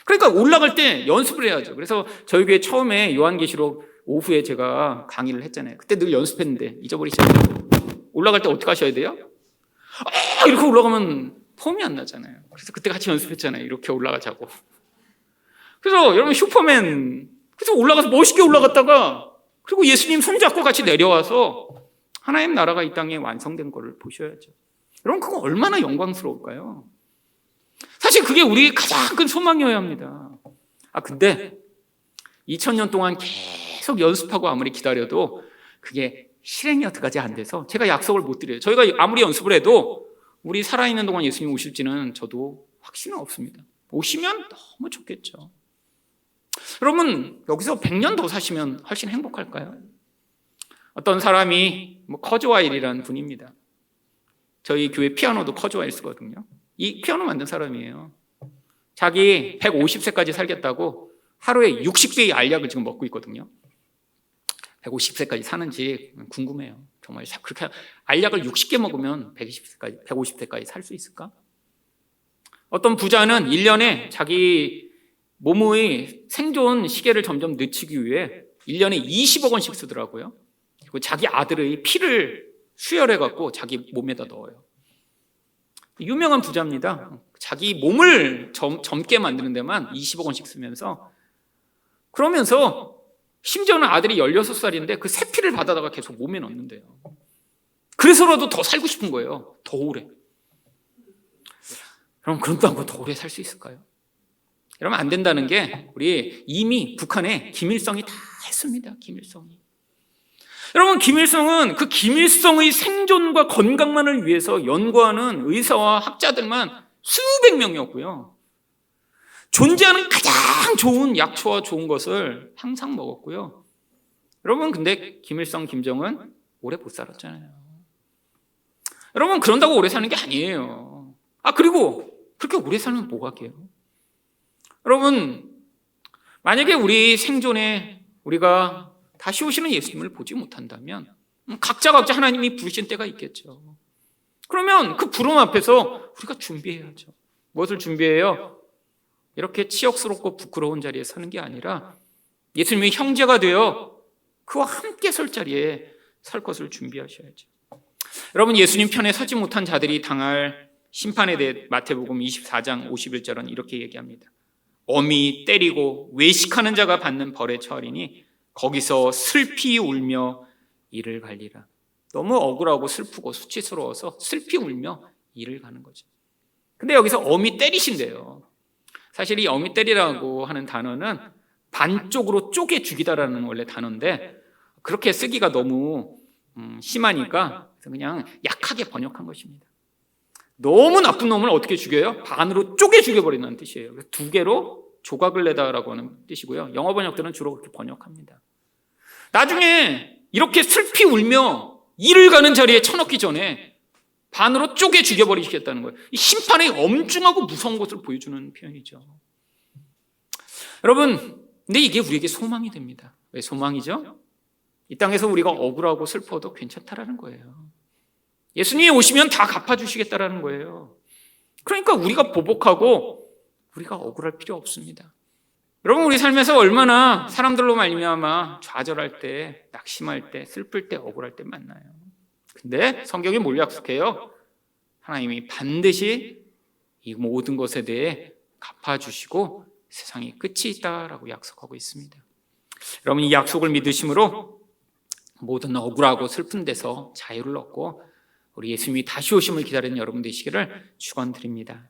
그러니까 올라갈 때 연습을 해야죠. 그래서 저희 교회 처음에 요한계시록 오후에 제가 강의를 했잖아요. 그때 늘 연습했는데 잊어버리셨죠? 올라갈 때 어떻게 하셔야 돼요? 이렇게 올라가면 폼이 안 나잖아요. 그래서 그때 같이 연습했잖아요. 이렇게 올라가자고. 그래서 여러분 슈퍼맨, 그래서 올라가서 멋있게 올라갔다가 그리고 예수님 손잡고 같이 내려와서 하나님 나라가 이 땅에 완성된 것을 보셔야죠. 여러분 그거 얼마나 영광스러울까요? 사실 그게 우리 가장 큰 소망이어야 합니다. 근데 2000년 동안 계속 연습하고 아무리 기다려도 그게 실행이 어떡하지 안 돼서 제가 약속을 못 드려요. 저희가 아무리 연습을 해도 우리 살아있는 동안 예수님 오실지는 저도 확신은 없습니다. 오시면 너무 좋겠죠. 여러분 여기서 100년 더 사시면 훨씬 행복할까요? 어떤 사람이 커즈와일이라는 분입니다. 저희 교회 피아노도 커즈와일 쓰거든요. 이 피아노 만든 사람이에요. 자기 150세까지 살겠다고 하루에 60개의 알약을 지금 먹고 있거든요. 150세까지 사는지 궁금해요. 정말 그렇게 알약을 60개 먹으면 150세까지 살 수 있을까? 어떤 부자는 1년에 자기 몸의 생존 시계를 점점 늦추기 위해 1년에 20억 원씩 쓰더라고요. 그리고 자기 아들의 피를 수혈해갖고 자기 몸에다 넣어요. 유명한 부자입니다. 자기 몸을 젊게 만드는 데만 20억 원씩 쓰면서 그러면서 심지어는 아들이 16살인데 그 새 피를 받아다가 계속 몸에 넣는데요. 그래서라도 더 살고 싶은 거예요. 더 오래. 그럼 그런다고 더 오래 살 수 있을까요? 여러분 안 된다는 게 우리 이미 북한에 김일성이 다 했습니다. 김일성이. 여러분 김일성은 그 김일성의 생존과 건강만을 위해서 연구하는 의사와 학자들만 수백 명이었고요. 존재하는 가장 좋은 약초와 좋은 것을 항상 먹었고요. 여러분 근데 김일성, 김정은 오래 못 살았잖아요. 여러분 그런다고 오래 사는 게 아니에요. 그리고 그렇게 오래 살면 뭐가 게요? 여러분 만약에 우리 생존에 우리가 다시 오시는 예수님을 보지 못한다면 각자 하나님이 부르신 때가 있겠죠. 그러면 그 부름 앞에서 우리가 준비해야죠. 무엇을 준비해요? 이렇게 치욕스럽고 부끄러운 자리에 서는 게 아니라 예수님의 형제가 되어 그와 함께 설 자리에 설 것을 준비하셔야죠. 여러분 예수님 편에 서지 못한 자들이 당할 심판에 대해 마태복음 24장 51절은 이렇게 얘기합니다. 엄히 때리고 외식하는 자가 받는 벌에 처하리니 거기서 슬피 울며 이를 갈리라. 너무 억울하고 슬프고 수치스러워서 슬피 울며 이를 가는 거죠. 근데 여기서 엄히 때리신대요. 사실 이 엄히 때리라고 하는 단어는 반쪽으로 쪼개 죽이다라는 원래 단어인데 그렇게 쓰기가 너무 심하니까 그냥 약하게 번역한 것입니다. 너무 나쁜 놈을 어떻게 죽여요? 반으로 쪼개 죽여버린다는 뜻이에요. 그래서 두 개로 조각을 내다라고 하는 뜻이고요. 영어 번역들은 주로 그렇게 번역합니다. 나중에 이렇게 슬피 울며 이를 가는 자리에 쳐넣기 전에 반으로 쪼개 죽여버리시겠다는 거예요. 이 심판의 엄중하고 무서운 것을 보여주는 표현이죠. 여러분, 근데 이게 우리에게 소망이 됩니다. 왜 소망이죠? 이 땅에서 우리가 억울하고 슬퍼도 괜찮다라는 거예요. 예수님이 오시면 다 갚아주시겠다라는 거예요. 그러니까 우리가 보복하고 우리가 억울할 필요 없습니다. 여러분 우리 삶에서 얼마나 사람들로 말미암아 좌절할 때, 낙심할 때, 슬플 때, 억울할 때 만나요. 근데 성경이 뭘 약속해요? 하나님이 반드시 이 모든 것에 대해 갚아주시고 세상에 끝이 있다라고 약속하고 있습니다. 여러분 이 약속을 믿으심으로 모든 억울하고 슬픈 데서 자유를 얻고 우리 예수님이 다시 오심을 기다리는 여러분 되시기를 축원드립니다.